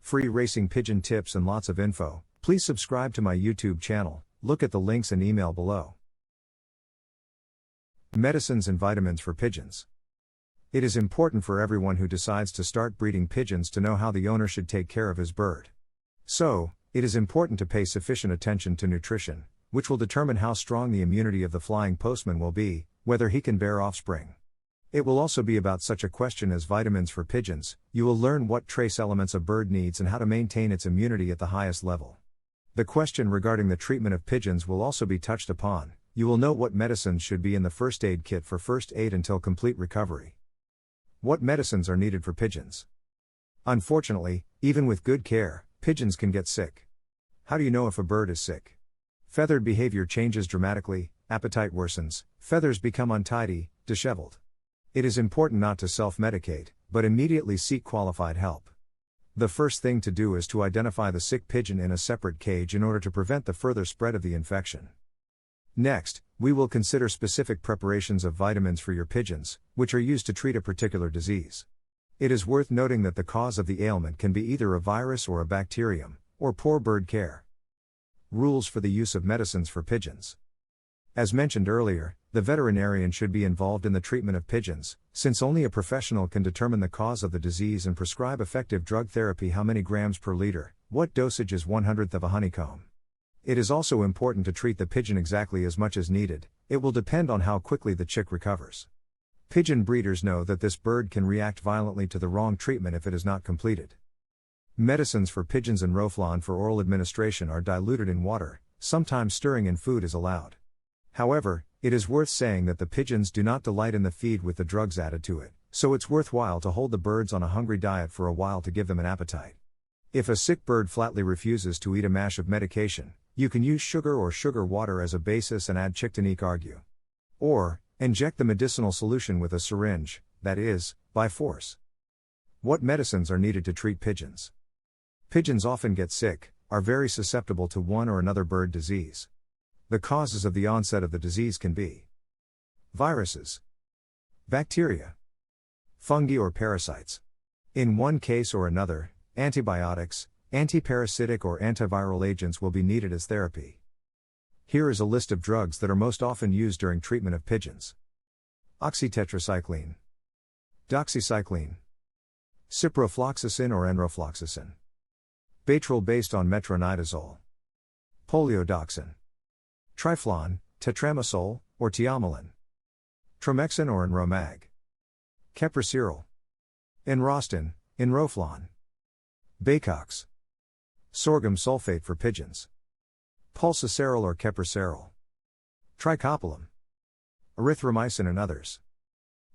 free racing pigeon tips and lots of info. Please subscribe to my YouTube channel, look at the links and email below. Medicines and vitamins for pigeons. It is important for everyone who decides to start breeding pigeons to know how the owner should take care of his bird. So, it is important to pay sufficient attention to nutrition, which will determine how strong the immunity of the flying postman will be, whether he can bear offspring. It will also be about such a question as vitamins for pigeons. You will learn what trace elements a bird needs and how to maintain its immunity at the highest level. The question regarding the treatment of pigeons will also be touched upon. You will know what medicines should be in the first aid kit for first aid until complete recovery. What medicines are needed for pigeons? Unfortunately, even with good care, pigeons can get sick. How do you know if a bird is sick? Feathered behavior changes dramatically, appetite worsens, feathers become untidy, disheveled. It is important not to self-medicate, but immediately seek qualified help. The first thing to do is to identify the sick pigeon in a separate cage in order to prevent the further spread of the infection. Next, we will consider specific preparations of vitamins for your pigeons, which are used to treat a particular disease. It is worth noting that the cause of the ailment can be either a virus or a bacterium, or poor bird care. Rules for the use of medicines for pigeons. As mentioned earlier, the veterinarian should be involved in the treatment of pigeons, since only a professional can determine the cause of the disease and prescribe effective drug therapy. How many grams per liter, what dosage is 1/100th of a honeycomb. It is also important to treat the pigeon exactly as much as needed. It will depend on how quickly the chick recovers. Pigeon breeders know that this bird can react violently to the wrong treatment if it is not completed. Medicines for pigeons and Roflon for oral administration are diluted in water, sometimes stirring in food is allowed. However, it is worth saying that the pigeons do not delight in the feed with the drugs added to it, so it's worthwhile to hold the birds on a hungry diet for a while to give them an appetite. If a sick bird flatly refuses to eat a mash of medication, you can use sugar or sugar water as a basis and add chiktonique argue. Or, inject the medicinal solution with a syringe, that is, by force. What medicines are needed to treat pigeons? Pigeons often get sick, are very susceptible to one or another bird disease. The causes of the onset of the disease can be viruses, bacteria, fungi or parasites. In one case or another, antibiotics, antiparasitic or antiviral agents will be needed as therapy. Here is a list of drugs that are most often used during treatment of pigeons. Oxytetracycline, doxycycline, ciprofloxacin or enrofloxacin, Bactriol based on metronidazole, poliodoxin, Triflon, tetramycin, or tiamelin, Tromexin or Enromag, Kepracerol, Enrostin, Enroflon, Bacox, sorghum sulfate for pigeons, Pulsacerol or Kepracerol, Tricopolium, erythromycin and others.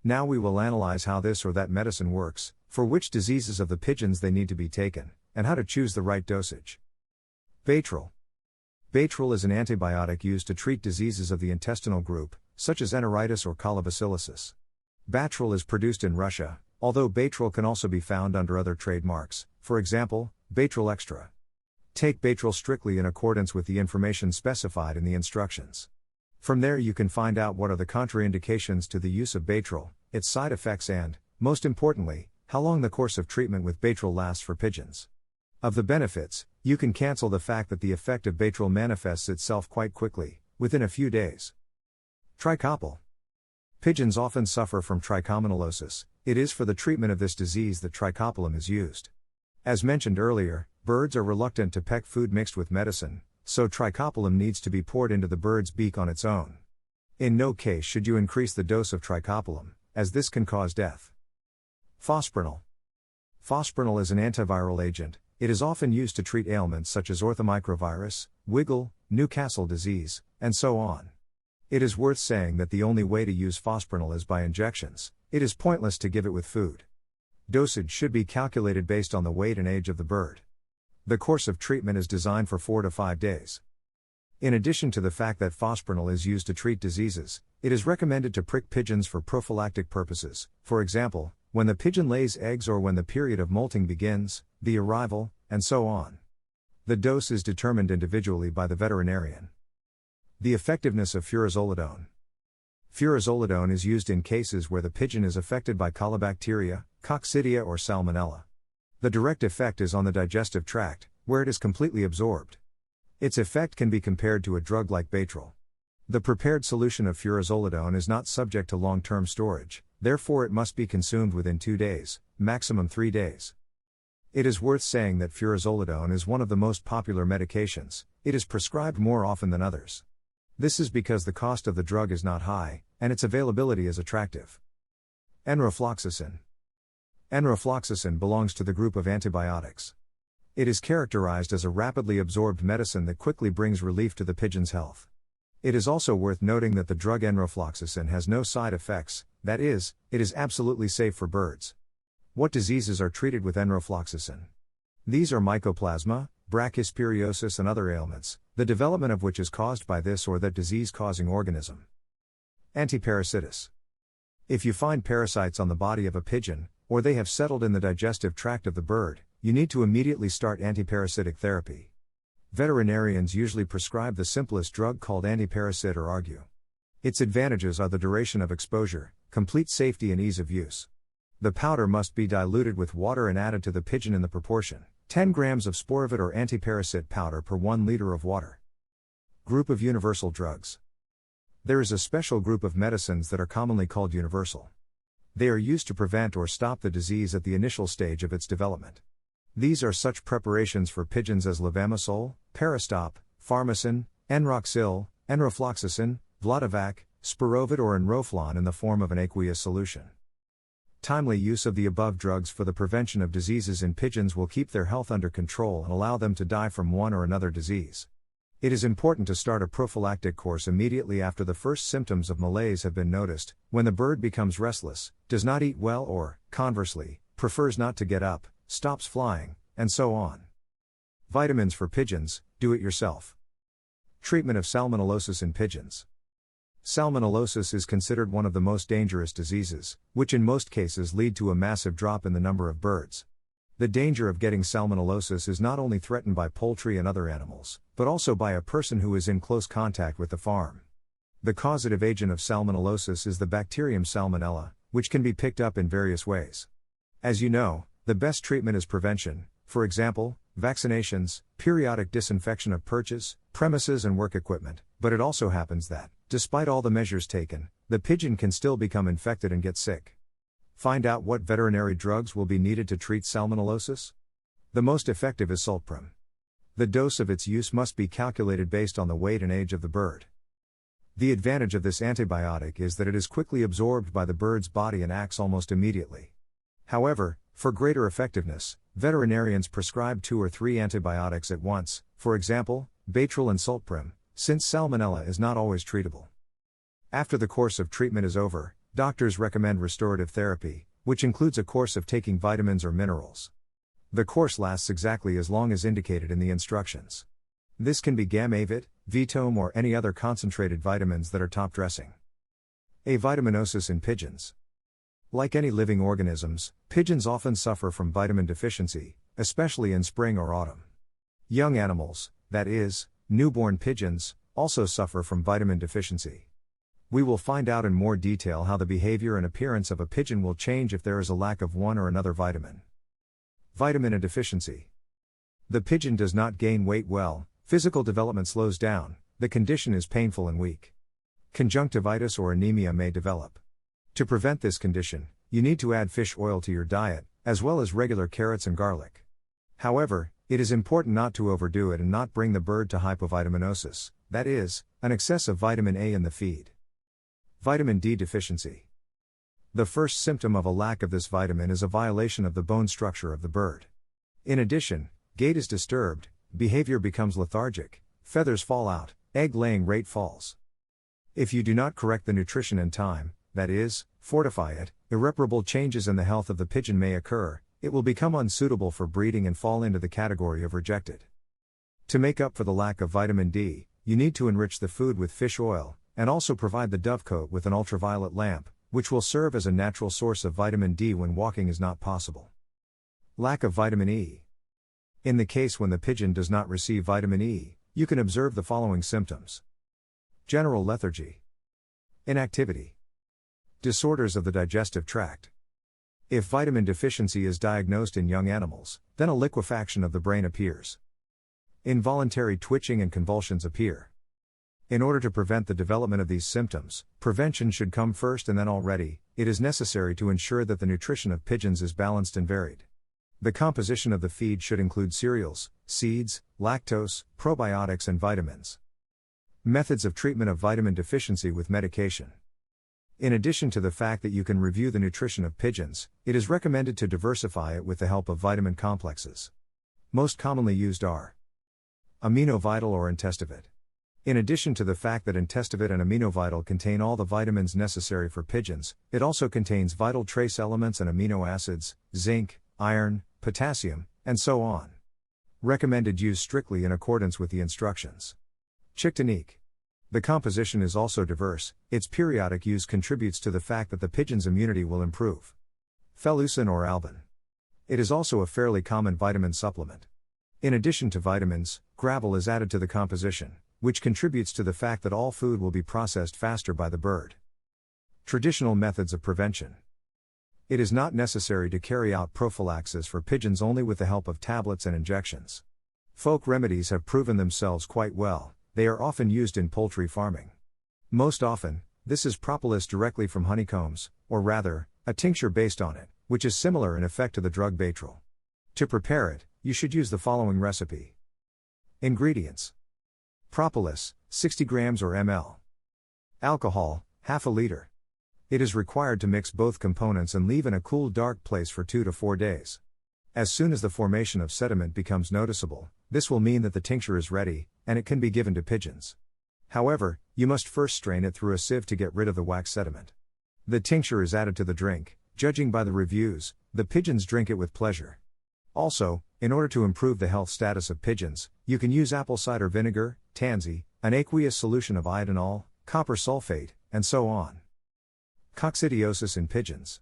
Now we will analyze how this or that medicine works, for which diseases of the pigeons they need to be taken, and how to choose the right dosage. Bactriol. Bactriol is an antibiotic used to treat diseases of the intestinal group, such as enteritis or colobacillosis. Bactriol is produced in Russia, although Bactriol can also be found under other trademarks, for example, Bactriol Extra. Take Bactriol strictly in accordance with the information specified in the instructions. From there you can find out what are the contraindications to the use of Bactriol, its side effects and, most importantly, how long the course of treatment with Bactriol lasts for pigeons. Of the benefits, you can cancel the fact that the effect of Bactriol manifests itself quite quickly, within a few days. Trichopil. Pigeons often suffer from trichomonilosis. It is for the treatment of this disease that trichopolium is used. As mentioned earlier, birds are reluctant to peck food mixed with medicine, so trichopolium needs to be poured into the bird's beak on its own. In no case should you increase the dose of trichopolium, as this can cause death. Fosprinol. Fosprinol is an antiviral agent. It is often used to treat ailments such as orthomicrovirus, wiggle, Newcastle disease, and so on. It is worth saying that the only way to use fosprinol is by injections. It is pointless to give it with food. Dosage should be calculated based on the weight and age of the bird. The course of treatment is designed for 4 to 5 days. In addition to the fact that fosprinol is used to treat diseases, it is recommended to prick pigeons for prophylactic purposes, for example, when the pigeon lays eggs or when the period of molting begins, the arrival, and so on. The dose is determined individually by the veterinarian. The effectiveness of furazolidone. Furazolidone is used in cases where the pigeon is affected by colobacteria, coccidia or salmonella. The direct effect is on the digestive tract, where it is completely absorbed. Its effect can be compared to a drug like bacterial. The prepared solution of furazolidone is not subject to long-term storage, therefore it must be consumed within 2 days, maximum 3 days. It is worth saying that furazolidone is one of the most popular medications. It is prescribed more often than others. This is because the cost of the drug is not high, and its availability is attractive. Enrofloxacin. Enrofloxacin belongs to the group of antibiotics. It is characterized as a rapidly absorbed medicine that quickly brings relief to the pigeon's health. It is also worth noting that the drug enrofloxacin has no side effects, that is, it is absolutely safe for birds. What diseases are treated with enrofloxacin? These are mycoplasma, brachyspiriosis and other ailments, the development of which is caused by this or that disease-causing organism. Antiparasitic. If you find parasites on the body of a pigeon, or they have settled in the digestive tract of the bird, you need to immediately start antiparasitic therapy. Veterinarians usually prescribe the simplest drug called antiparasite or argue. Its advantages are the duration of exposure, complete safety and ease of use. The powder must be diluted with water and added to the pigeon in the proportion 10 grams of Sporivit or antiparasite powder per 1 liter of water. Group of universal drugs. There is a special group of medicines that are commonly called universal. They are used to prevent or stop the disease at the initial stage of its development. These are such preparations for pigeons as levamisole, Parastop, Pharmacin, Enroxil, Enrofloxacin, Vladavac, Spirovit or Enroflon in the form of an aqueous solution. Timely use of the above drugs for the prevention of diseases in pigeons will keep their health under control and allow them to die from one or another disease. It is important to start a prophylactic course immediately after the first symptoms of malaise have been noticed, when the bird becomes restless, does not eat well or, conversely, prefers not to get up, stops flying, and so on. Vitamins for pigeons, do it yourself. Treatment of Salmonellosis in pigeons. Salmonellosis is considered one of the most dangerous diseases, which in most cases lead to a massive drop in the number of birds. The danger of getting Salmonellosis is not only threatened by poultry and other animals, but also by a person who is in close contact with the farm. The causative agent of Salmonellosis is the bacterium Salmonella, which can be picked up in various ways. As you know, the best treatment is prevention, for example, vaccinations, periodic disinfection of perches, premises and work equipment, but it also happens that, despite all the measures taken, the pigeon can still become infected and get sick. Find out what veterinary drugs will be needed to treat Salmonellosis? The most effective is Sultprim. The dose of its use must be calculated based on the weight and age of the bird. The advantage of this antibiotic is that it is quickly absorbed by the bird's body and acts almost immediately. However, for greater effectiveness, veterinarians prescribe 2 or 3 antibiotics at once, for example, Bacterial and Sultprim, since Salmonella is not always treatable. After the course of treatment is over, doctors recommend restorative therapy, which includes a course of taking vitamins or minerals. The course lasts exactly as long as indicated in the instructions. This can be Gamavit, Vitome or any other concentrated vitamins that are top dressing. Avitaminosis in pigeons. Like any living organisms, pigeons often suffer from vitamin deficiency, especially in spring or autumn. Young animals, that is, newborn pigeons, also suffer from vitamin deficiency. We will find out in more detail how the behavior and appearance of a pigeon will change if there is a lack of one or another vitamin. Vitamin A deficiency. The pigeon does not gain weight well, physical development slows down, the condition is painful and weak. Conjunctivitis or anemia may develop. To prevent this condition, you need to add fish oil to your diet, as well as regular carrots and garlic. However, it is important not to overdo it and not bring the bird to hypovitaminosis, that is, an excess of vitamin A in the feed. Vitamin D deficiency. The first symptom of a lack of this vitamin is a violation of the bone structure of the bird. In addition, gait is disturbed, behavior becomes lethargic, feathers fall out, egg-laying rate falls. If you do not correct the nutrition in time, that is, fortify it, irreparable changes in the health of the pigeon may occur, it will become unsuitable for breeding and fall into the category of rejected. To make up for the lack of vitamin D, you need to enrich the food with fish oil, and also provide the dovecote with an ultraviolet lamp, which will serve as a natural source of vitamin D when walking is not possible. Lack of vitamin E. In the case when the pigeon does not receive vitamin E, you can observe the following symptoms. General lethargy. Inactivity. Disorders of the digestive tract. If vitamin deficiency is diagnosed in young animals, then a liquefaction of the brain appears. Involuntary twitching and convulsions appear. In order to prevent the development of these symptoms, prevention should come first, and then already, it is necessary to ensure that the nutrition of pigeons is balanced and varied. The composition of the feed should include cereals, seeds, lactose, probiotics and vitamins. Methods of treatment of vitamin deficiency with medication. In addition to the fact that you can review the nutrition of pigeons, it is recommended to diversify it with the help of vitamin complexes. Most commonly used are Aminovital or Intestivit. In addition to the fact that Intestivit and Aminovital contain all the vitamins necessary for pigeons, it also contains vital trace elements and amino acids, zinc, iron, potassium, and so on. Recommended use strictly in accordance with the instructions. Chick-tonique. The composition is also diverse, its periodic use contributes to the fact that the pigeon's immunity will improve. Felucin or Albin. It is also a fairly common vitamin supplement. In addition to vitamins, gravel is added to the composition, which contributes to the fact that all food will be processed faster by the bird. Traditional methods of prevention. It is not necessary to carry out prophylaxis for pigeons only with the help of tablets and injections. Folk remedies have proven themselves quite well, they are often used in poultry farming. Most often, this is propolis directly from honeycombs, or rather, a tincture based on it, which is similar in effect to the drug Bacterial. To prepare it, you should use the following recipe. Ingredients. Propolis, 60 grams or ml. Alcohol, half a liter. It is required to mix both components and leave in a cool, dark place for 2 to 4 days. As soon as the formation of sediment becomes noticeable, this will mean that the tincture is ready, and it can be given to pigeons. However, you must first strain it through a sieve to get rid of the wax sediment. The tincture is added to the drink. Judging by the reviews, the pigeons drink it with pleasure. Also, in order to improve the health status of pigeons, you can use apple cider vinegar, tansy, an aqueous solution of iodinol, copper sulfate, and so on. Coccidiosis in pigeons.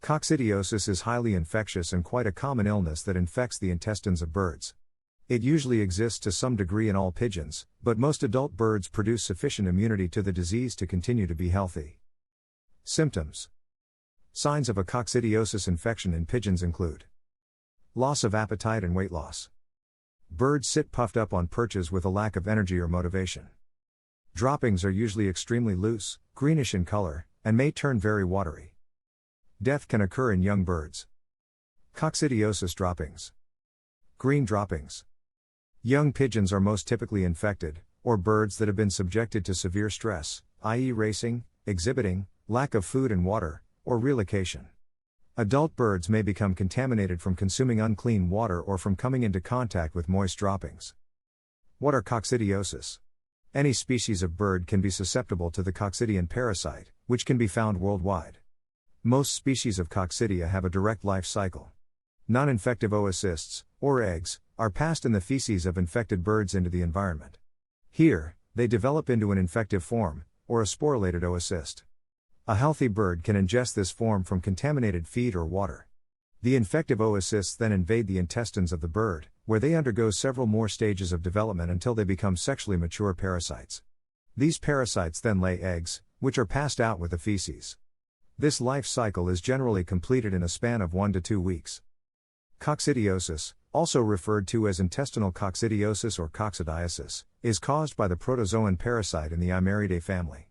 Coccidiosis is highly infectious and quite a common illness that infects the intestines of birds. It usually exists to some degree in all pigeons, but most adult birds produce sufficient immunity to the disease to continue to be healthy. Symptoms. Signs of a coccidiosis infection in pigeons include loss of appetite and weight loss. Birds sit puffed up on perches with a lack of energy or motivation. Droppings are usually extremely loose, greenish in color, and may turn very watery. Death can occur in young birds. Coccidiosis droppings. Green droppings. Young pigeons are most typically infected, or birds that have been subjected to severe stress, i.e. racing, exhibiting, lack of food and water, or relocation. Adult birds may become contaminated from consuming unclean water or from coming into contact with moist droppings. What are coccidiosis? Any species of bird can be susceptible to the coccidian parasite, which can be found worldwide. Most species of coccidia have a direct life cycle. Non-infective oocysts, or eggs, are passed in the feces of infected birds into the environment. Here, they develop into an infective form, or a sporulated oocyst. A healthy bird can ingest this form from contaminated feed or water. The infective oocysts then invade the intestines of the bird, where they undergo several more stages of development until they become sexually mature parasites. These parasites then lay eggs, which are passed out with the feces. This life cycle is generally completed in a span of 1 to 2 weeks. Coccidiosis, also referred to as intestinal coccidiosis or coccidiosis, is caused by the protozoan parasite in the Imeridae family.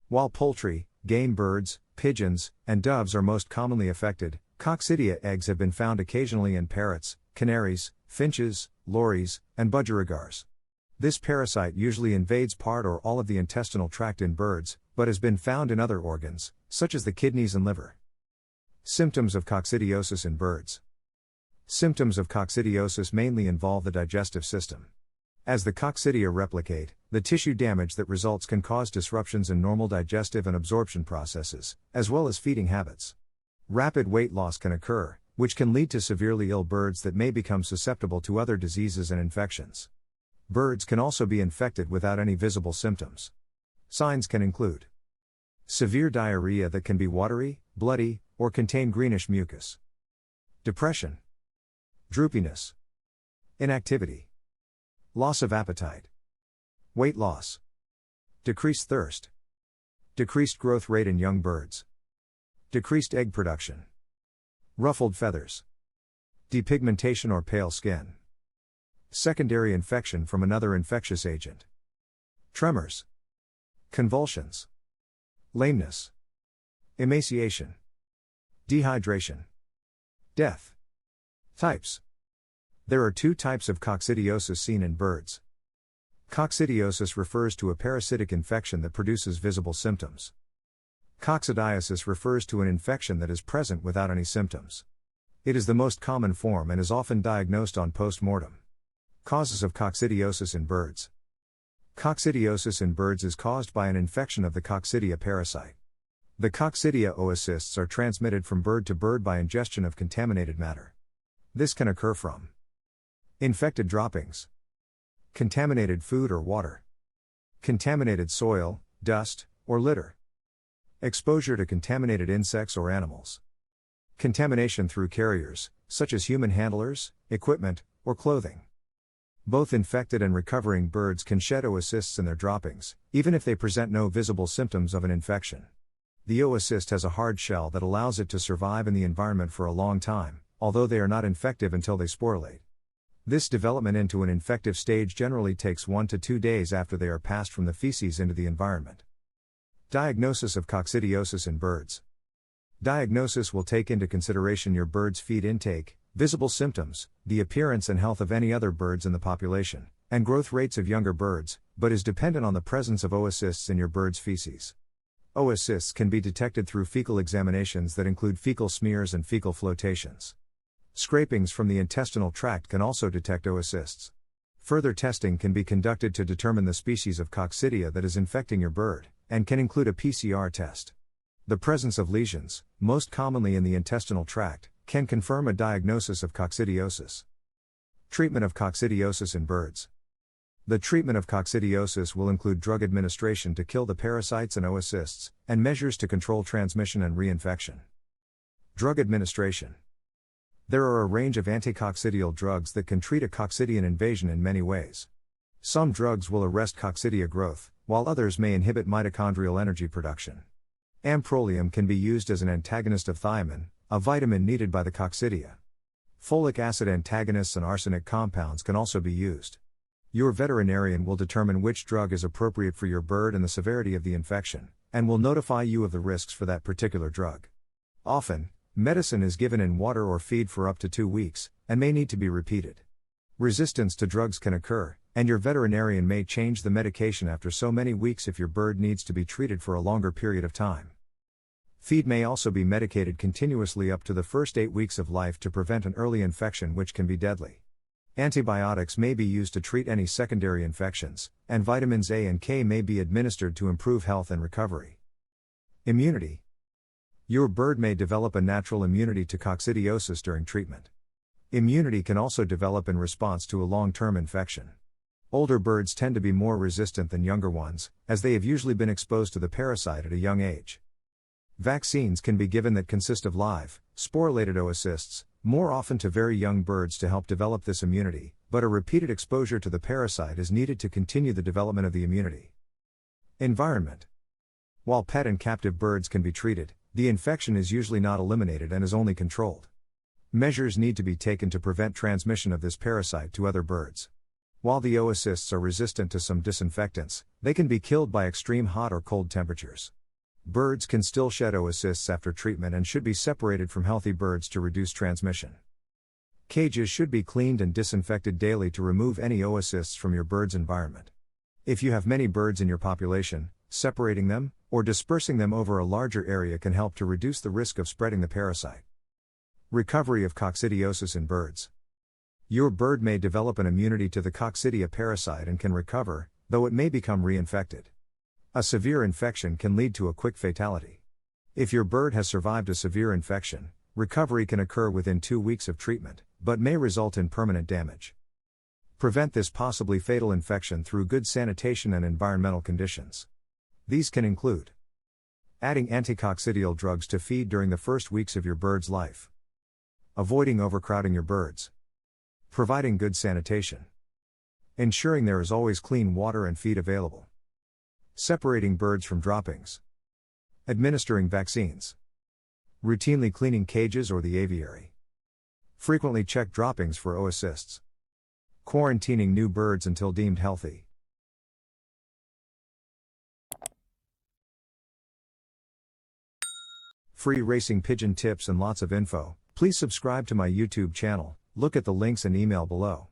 While poultry, game birds, pigeons, and doves are most commonly affected, coccidia eggs have been found occasionally in parrots, canaries, finches, lories, and budgerigars. This parasite usually invades part or all of the intestinal tract in birds, but has been found in other organs, such as the kidneys and liver. Symptoms of coccidiosis in birds. Symptoms of coccidiosis mainly involve the digestive system. As the coccidia replicate, the tissue damage that results can cause disruptions in normal digestive and absorption processes, as well as feeding habits. Rapid weight loss can occur, which can lead to severely ill birds that may become susceptible to other diseases and infections. Birds can also be infected without any visible symptoms. Signs can include severe diarrhea that can be watery, bloody, or contain greenish mucus. Depression. Droopiness. Inactivity. Loss of appetite. Weight loss. Decreased thirst. Decreased growth rate in young birds. Decreased egg production. Ruffled feathers. Depigmentation or pale skin. Secondary infection from another infectious agent. Tremors. Convulsions. Lameness. Emaciation. Dehydration. Death. Types. There are two types of coccidiosis seen in birds. Coccidiosis refers to a parasitic infection that produces visible symptoms. Coccidiosis refers to an infection that is present without any symptoms. It is the most common form and is often diagnosed on post-mortem. Causes of coccidiosis in birds. Coccidiosis in birds is caused by an infection of the Coccidia parasite. The Coccidia oocysts are transmitted from bird to bird by ingestion of contaminated matter. This can occur from infected droppings, contaminated food or water, contaminated soil, dust, or litter, exposure to contaminated insects or animals, contamination through carriers, such as human handlers, equipment, or clothing. Both infected and recovering birds can shed oocysts in their droppings, even if they present no visible symptoms of an infection. The oocyst has a hard shell that allows it to survive in the environment for a long time, although they are not infective until they sporulate. This development into an infective stage generally takes 1 to 2 days after they are passed from the feces into the environment. Diagnosis of coccidiosis in birds. Diagnosis will take into consideration your bird's feed intake, visible symptoms, the appearance and health of any other birds in the population, and growth rates of younger birds, but is dependent on the presence of oocysts in your bird's feces. Oocysts can be detected through fecal examinations that include fecal smears and fecal flotations. Scrapings from the intestinal tract can also detect oocysts. Further testing can be conducted to determine the species of coccidia that is infecting your bird, and can include a PCR test. The presence of lesions, most commonly in the intestinal tract, can confirm a diagnosis of coccidiosis. Treatment of coccidiosis in birds. The treatment of coccidiosis will include drug administration to kill the parasites and oocysts, and measures to control transmission and reinfection. Drug administration. There are a range of anticoccidial drugs that can treat a coccidian invasion in many ways. Some drugs will arrest coccidia growth, while others may inhibit mitochondrial energy production. Amprolium can be used as an antagonist of thiamine, a vitamin needed by the coccidia. Folic acid antagonists and arsenic compounds can also be used. Your veterinarian will determine which drug is appropriate for your bird and the severity of the infection, and will notify you of the risks for that particular drug. Often, medicine is given in water or feed for up to 2 weeks, and may need to be repeated. Resistance to drugs can occur, and your veterinarian may change the medication after so many weeks if your bird needs to be treated for a longer period of time. Feed may also be medicated continuously up to the first 8 weeks of life to prevent an early infection which can be deadly. Antibiotics may be used to treat any secondary infections, and vitamins A and K may be administered to improve health and recovery. Immunity. Your bird may develop a natural immunity to coccidiosis during treatment. Immunity can also develop in response to a long-term infection. Older birds tend to be more resistant than younger ones, as they have usually been exposed to the parasite at a young age. Vaccines can be given that consist of live, sporulated oocysts, more often to very young birds to help develop this immunity, but a repeated exposure to the parasite is needed to continue the development of the immunity. Environment. While pet and captive birds can be treated, the infection is usually not eliminated and is only controlled. Measures need to be taken to prevent transmission of this parasite to other birds. While the oocysts are resistant to some disinfectants, they can be killed by extreme hot or cold temperatures. Birds can still shed oocysts after treatment and should be separated from healthy birds to reduce transmission. Cages should be cleaned and disinfected daily to remove any oocysts from your bird's environment. If you have many birds in your population, separating them, or dispersing them over a larger area can help to reduce the risk of spreading the parasite. Recovery of coccidiosis in birds. Your bird may develop an immunity to the Coccidia parasite and can recover, though it may become reinfected. A severe infection can lead to a quick fatality. If your bird has survived a severe infection, recovery can occur within 2 weeks of treatment, but may result in permanent damage. Prevent this possibly fatal infection through good sanitation and environmental conditions. These can include adding anticoccidial drugs to feed during the first weeks of your bird's life, avoiding overcrowding your birds, providing good sanitation, ensuring there is always clean water and feed available, separating birds from droppings, administering vaccines, Routinely cleaning cages or the aviary. Frequently check droppings for oocysts. Quarantining new birds until deemed healthy. Free racing pigeon tips and lots of info. Please subscribe to my YouTube channel. Look at the links and email below.